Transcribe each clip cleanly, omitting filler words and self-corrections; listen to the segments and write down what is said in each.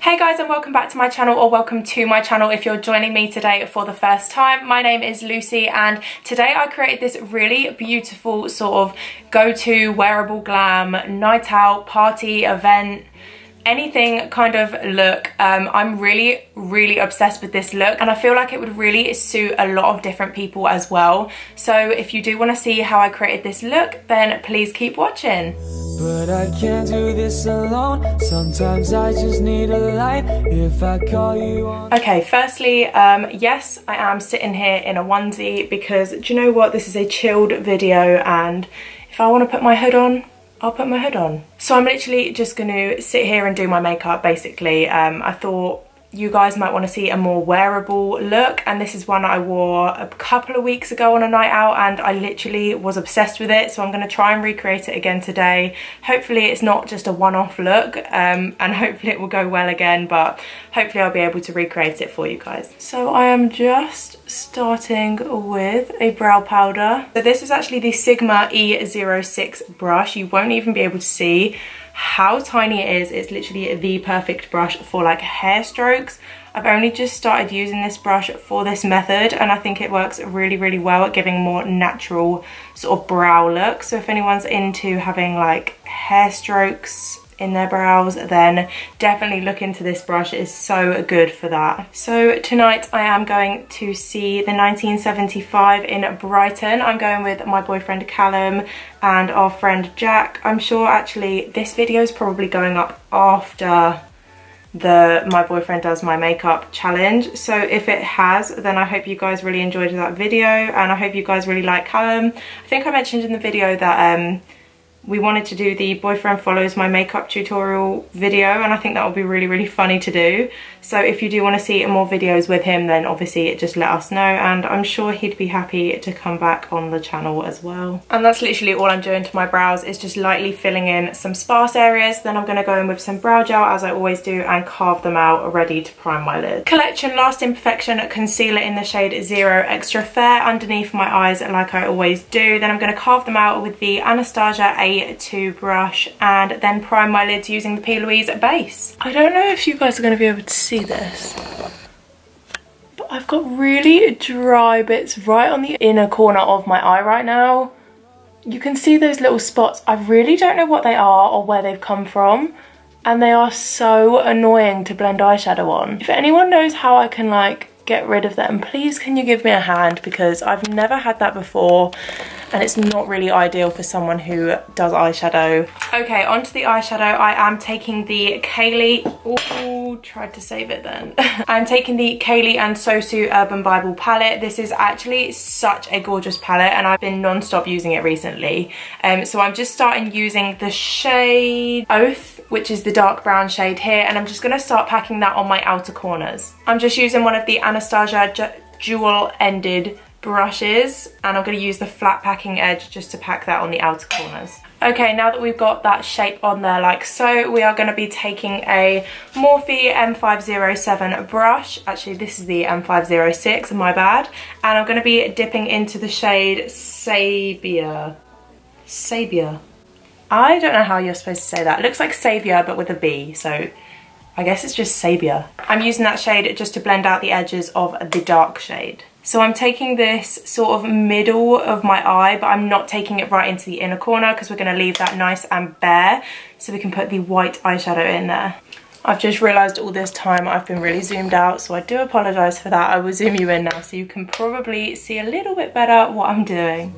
Hey guys, and welcome back to my channel, or welcome to my channel if you're joining me today for the first time. My name is Lucy and today I created this really beautiful sort of go-to wearable glam, night out, party, event, anything kind of look. I'm really obsessed with this look and I feel like it would really suit a lot of different people as well. So if you do want to see how I created this look, then please keep watching. But I can't do this alone. Sometimes I just need a light. If I call you on. Okay, firstly, yes, I am sitting here in a onesie because do you know what? This is a chilled video and if I want to put my hood on, I'll put my hood on. So I'm literally just going to sit here and do my makeup basically. I thought you guys might want to see a more wearable look, and this is one I wore a couple of weeks ago on a night out and I literally was obsessed with it, so I'm going to try and recreate it again today. Hopefully it's not just a one-off look and hopefully it will go well again, but hopefully I'll be able to recreate it for you guys. So I am just starting with a brow powder. So this is actually the Sigma E06 brush. You won't even be able to see how tiny it is. It's literally the perfect brush for like hair strokes. I've only just started using this brush for this method and I think it works really well at giving more natural sort of brow look. So if anyone's into having like hair strokes in their brows, then definitely look into this brush. It is so good for that. So tonight I am going to see the 1975 in Brighton. I'm going with my boyfriend Callum and our friend Jack. I'm sure actually this video is probably going up after the My Boyfriend Does My Makeup challenge, so if it has, then I hope you guys really enjoyed that video and I hope you guys really like Callum. I think I mentioned in the video that we wanted to do the boyfriend follows my makeup tutorial video and I think that would be really funny to do. So if you do want to see more videos with him, then obviously just let us know and I'm sure he'd be happy to come back on the channel as well. And that's literally all I'm doing to my brows, is just lightly filling in some sparse areas. Then I'm going to go in with some brow gel as I always do and carve them out ready to prime my lid. Collection Last Imperfection concealer in the shade 0 Extra Fair underneath my eyes like I always do. Then I'm going to carve them out with the Anastasia A2 brush and then prime my lids using the P. Louise base. I don't know if you guys are going to be able to see this, but I've got really dry bits right on the inner corner of my eye right now. You can see those little spots. I really don't know what they are or where they've come from and they are so annoying to blend eyeshadow on. If anyone knows how I can like get rid of them, please can you give me a hand, because I've never had that before and it's not really ideal for someone who does eyeshadow. Okay, onto the eyeshadow. I am taking the Keilidh, oh, tried to save it then. I'm taking the Keilidh and Sosu Urban Bible palette. This is actually such a gorgeous palette and I've been non-stop using it recently. So I'm just starting using the shade Oath, which is the dark brown shade here, and I'm just gonna start packing that on my outer corners. I'm just using one of the Anastasia dual-ended brushes and I'm going to use the flat packing edge just to pack that on the outer corners. Okay, now that we've got that shape on there like so, we are going to be taking a Morphe M507 brush. Actually, this is the M506, my bad. And I'm going to be dipping into the shade Sabia. I don't know how you're supposed to say that. It looks like Saviour but with a B, so I guess it's just Sabia. I'm using that shade just to blend out the edges of the dark shade. So I'm taking this sort of middle of my eye, but I'm not taking it right into the inner corner because we're going to leave that nice and bare so we can put the white eyeshadow in there. I've just realised all this time I've been really zoomed out, so I do apologise for that. I will zoom you in now so you can probably see a little bit better what I'm doing.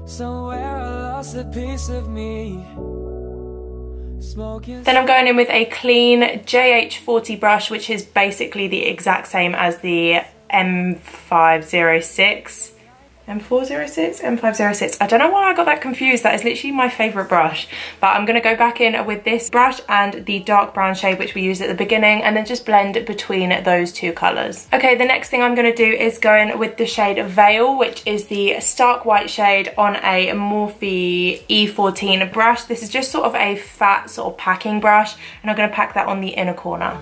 Somewhere I lost a piece of me. Then I'm going in with a clean JH40 brush, which is basically the exact same as the M506. M506? I don't know why I got that confused. That is literally my favourite brush. But I'm going to go back in with this brush and the dark brown shade which we used at the beginning and then just blend between those two colours. Okay, the next thing I'm going to do is go in with the shade Veil, which is the stark white shade on a Morphe E14 brush. This is just sort of a fat sort of packing brush and I'm going to pack that on the inner corner.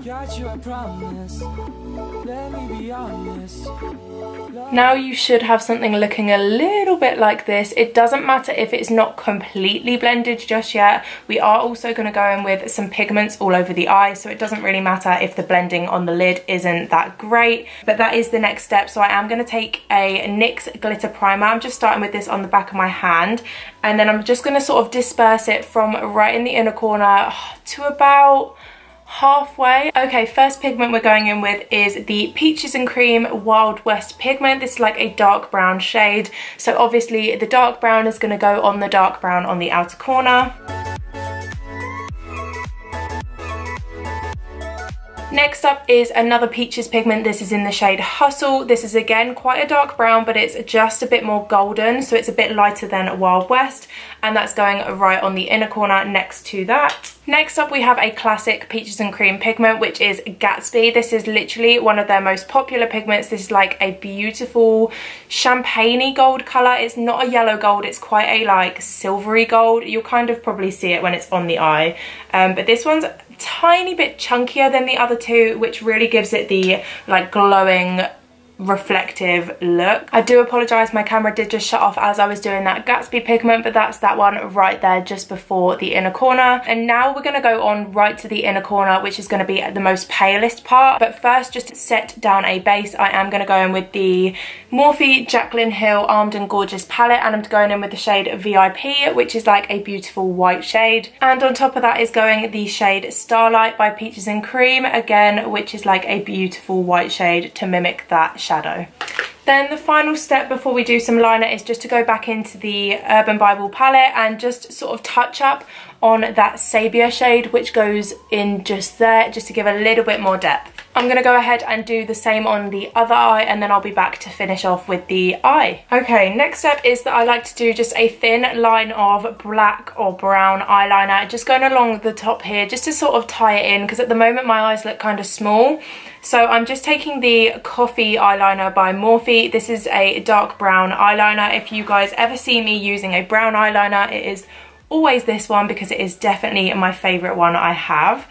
Now you should have something looking looking a little bit like this. It doesn't matter if it's not completely blended just yet. We are also going to go in with some pigments all over the eye, so it doesn't really matter if the blending on the lid isn't that great. But that is the next step. So I am going to take a NYX glitter primer. I'm just starting with this on the back of my hand, and then I'm just going to sort of disperse it from right in the inner corner to about halfway. Okay, first pigment we're going in with is the Peaches and Cream Wild West pigment. This is like a dark brown shade, so obviously the dark brown is going to go on the dark brown on the outer corner. Next up is another Peaches pigment. This is in the shade Hustle. This is again quite a dark brown, but it's just a bit more golden, so it's a bit lighter than Wild West, and that's going right on the inner corner next to that. Next up we have a classic Peaches and Cream pigment, which is Gatsby. This is literally one of their most popular pigments. This is like a beautiful champagne-y gold colour. It's not a yellow gold, it's quite a like silvery gold. You'll kind of probably see it when it's on the eye, but this one's tiny bit chunkier than the other two, which really gives it the like glowing reflective look. I do apologise, my camera did just shut off as I was doing that Gatsby pigment, but that's that one right there just before the inner corner. And now we're going to go on right to the inner corner, which is going to be the most palest part. But first, just to set down a base, I am going to go in with the Morphe Jaclyn Hill Armed and Gorgeous palette, and I'm going in with the shade VIP, which is like a beautiful white shade. And on top of that is going the shade Starlight by Peaches and Cream, again, which is like a beautiful white shade to mimic that shadow. Then the final step before we do some liner is just to go back into the Urban Bible palette and just sort of touch up on that Sabia shade, which goes in just there, just to give a little bit more depth. I'm going to go ahead and do the same on the other eye, and then I'll be back to finish off with the eye. Okay, next step is that I like to do just a thin line of black or brown eyeliner, just going along the top here, just to sort of tie it in, because at the moment my eyes look kind of small. So I'm just taking the Coffee eyeliner by Morphe. This is a dark brown eyeliner. If you guys ever see me using a brown eyeliner, it is always this one, because it is definitely my favourite one I have.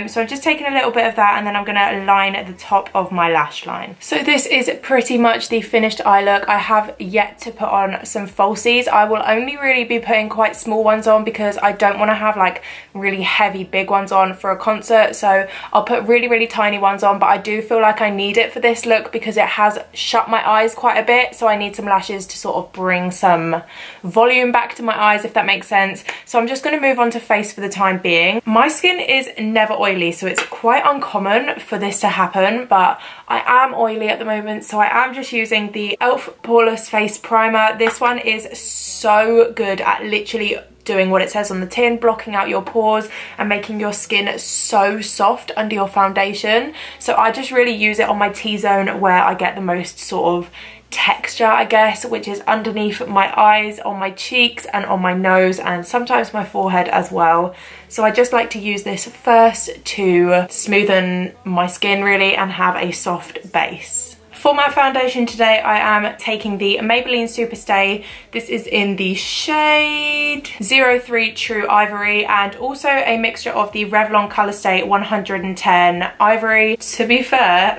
So I'm just taking a little bit of that, and then I'm going to line at the top of my lash line. So this is pretty much the finished eye look. I have yet to put on some falsies. I will only really be putting quite small ones on, because I don't want to have like really heavy big ones on for a concert. So I'll put really tiny ones on, but I do feel like I need it for this look because it has shut my eyes quite a bit. So I need some lashes to sort of bring some volume back to my eyes, if that makes sense. So I'm just going to move on to face for the time being. My skin is never oily, so it's quite uncommon for this to happen, but I am oily at the moment, so I am just using the e.l.f. Poreless Face Primer. This one is so good at literally doing what it says on the tin, blocking out your pores and making your skin so soft under your foundation. So I just really use it on my T-zone, where I get the most sort of texture, I guess, which is underneath my eyes, on my cheeks and on my nose, and sometimes my forehead as well. So I just like to use this first to smoothen my skin really and have a soft base. For my foundation today, I am taking the Maybelline Superstay. This is in the shade 03 True Ivory, and also a mixture of the Revlon Colorstay 110 Ivory. To be fair,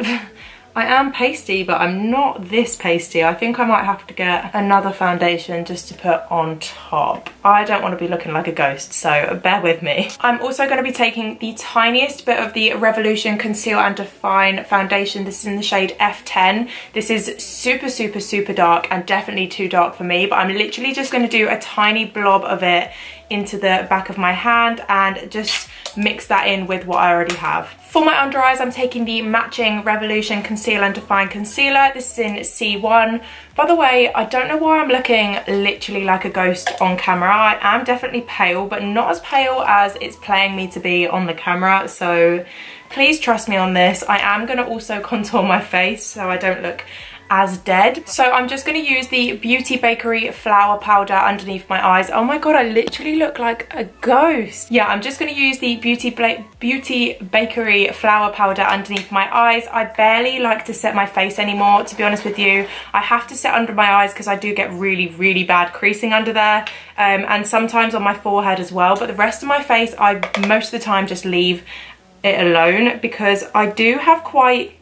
I am pasty, but I'm not this pasty. I think I might have to get another foundation just to put on top. I don't want to be looking like a ghost, so bear with me. I'm also going to be taking the tiniest bit of the Revolution Conceal and Define foundation. This is in the shade F10. This is super dark and definitely too dark for me, but I'm literally just going to do a tiny blob of it into the back of my hand and just mix that in with what I already have. For my under eyes, I'm taking the matching Revolution Conceal and Define Concealer. This is in C1. By the way, I don't know why I'm looking literally like a ghost on camera. I am definitely pale, but not as pale as it's playing me to be on the camera. So please trust me on this. I am going to also contour my face so I don't look as dead. So I'm just going to use the Beauty Bakery flour powder underneath my eyes. Oh my god, I literally look like a ghost. Yeah, I'm just going to use the Beauty Bakery flour powder underneath my eyes. I barely like to set my face anymore, to be honest with you. I have to set under my eyes because I do get really bad creasing under there, and sometimes on my forehead as well, but the rest of my face I most of the time just leave it alone, because I do have quite,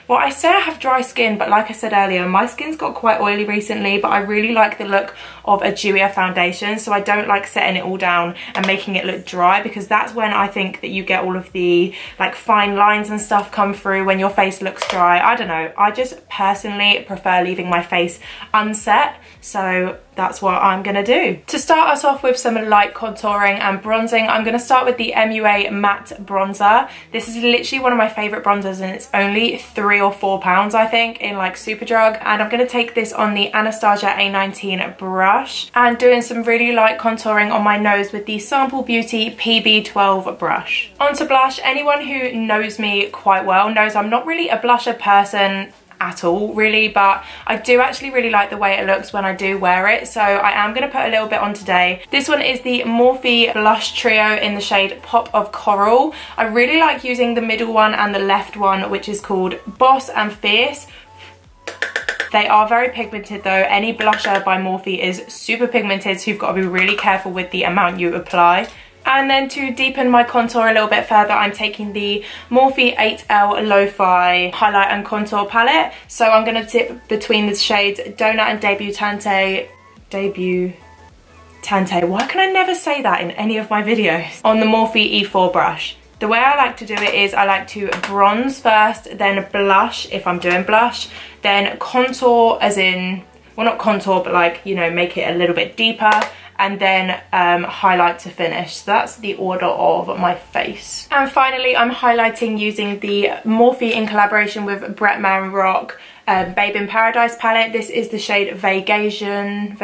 Well, I say I have dry skin, but like I said earlier, my skin's got quite oily recently, but I really like the look of a dewier foundation, so I don't like setting it all down and making it look dry, because that's when I think that you get all of the like fine lines and stuff come through when your face looks dry. I don't know, I just personally prefer leaving my face unset, so that's what I'm gonna do. To start us off with some light contouring and bronzing, I'm gonna start with the MUA matte bronzer. This is literally one of my favorite bronzers, and it's only £3 or £4 I think in like Superdrug, and I'm gonna take this on the Anastasia A19 brush and doing some really light contouring on my nose with the Sample Beauty PB12 brush. Onto blush. Anyone who knows me quite well knows I'm not really a blusher person at all really, but I do actually really like the way it looks when I do wear it, so I am going to put a little bit on today. This one is the Morphe Blush Trio in the shade Pop of Coral. I really like using the middle one and the left one, which is called Boss and Fierce. They are very pigmented though. Any blusher by Morphe is super pigmented, so you've got to be really careful with the amount you apply. And then to deepen my contour a little bit further, I'm taking the Morphe 8L Lo-Fi Highlight and Contour Palette. So I'm going to dip between the shades Donut and Debutante. Why can I never say that in any of my videos? On the Morphe E4 brush. The way I like to do it is I like to bronze first, then blush if I'm doing blush, then contour as in, well not contour, but like, you know, make it a little bit deeper, and then highlight to finish. So that's the order of my face. And finally, I'm highlighting using the Morphe in collaboration with Bretman Rock Babe in Paradise palette. This is the shade Vacation,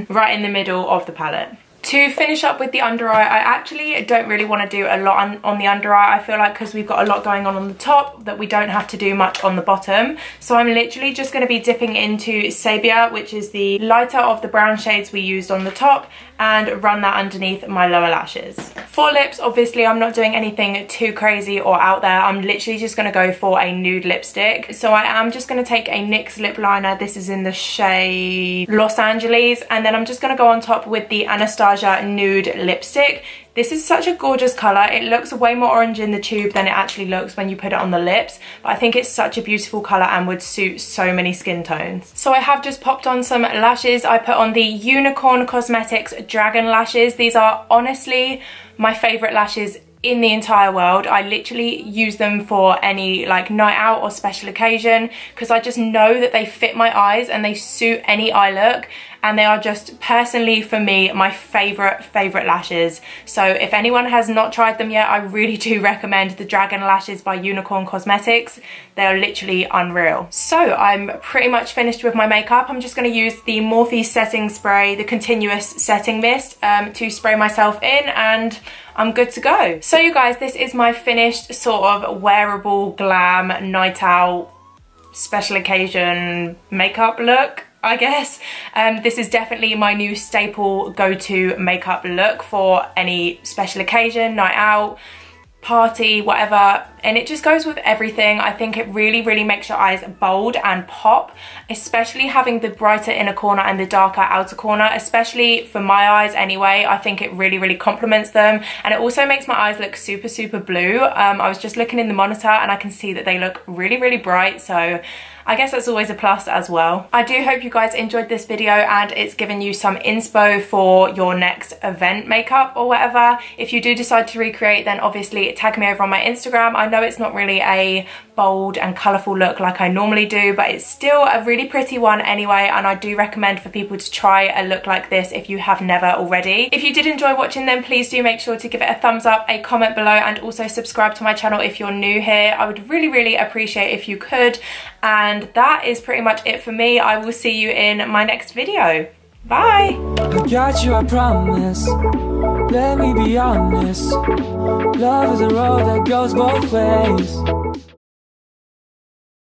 right in the middle of the palette. To finish up with the under eye, I actually don't really want to do a lot on the under eye. I feel like because we've got a lot going on the top that we don't have to do much on the bottom. So I'm literally just going to be dipping into Sabia, which is the lighter of the brown shades we used on the top, and run that underneath my lower lashes. For lips, obviously I'm not doing anything too crazy or out there. I'm literally just going to go for a nude lipstick. So I am just going to take a NYX lip liner. This is in the shade Los Angeles, and then I'm just going to go on top with the Anastasia Nude lipstick. This is such a gorgeous colour. It looks way more orange in the tube than it actually looks when you put it on the lips, but I think it's such a beautiful colour and would suit so many skin tones. So I have just popped on some lashes. I put on the Unicorn Cosmetics Dragon lashes. These are honestly my favourite lashes in the entire world. I literally use them for any like night out or special occasion, because I just know that they fit my eyes and they suit any eye look, and they are just personally for me my favorite lashes. So if anyone has not tried them yet, I really do recommend the Dragon lashes by Unicorn Cosmetics. They are literally unreal. So I'm pretty much finished with my makeup. I'm just going to use the Morphe setting spray, the continuous setting mist, to spray myself in, and I'm good to go. So you guys, this is my finished sort of wearable glam night out special occasion makeup look, I guess. This is definitely my new staple go-to makeup look for any special occasion, night out, party, whatever, and it just goes with everything. I think it really makes your eyes bold and pop, especially having the brighter inner corner and the darker outer corner, especially for my eyes anyway. I think it really complements them, and it also makes my eyes look super blue. I was just looking in the monitor and I can see that they look really bright, so I guess that's always a plus as well. I do hope you guys enjoyed this video and it's given you some inspo for your next event makeup or whatever. If you do decide to recreate, then obviously tag me over on my Instagram. I know it's not really a bold and colourful look like I normally do, but it's still a really pretty one anyway, and I do recommend for people to try a look like this if you have never already. If you did enjoy watching, then please do make sure to give it a thumbs up, a comment below, and also subscribe to my channel if you're new here. I would really appreciate if you could. And that is pretty much it for me. I will see you in my next video. Bye! I got you, I promise. Let me be honest. Love is a road that goes both ways.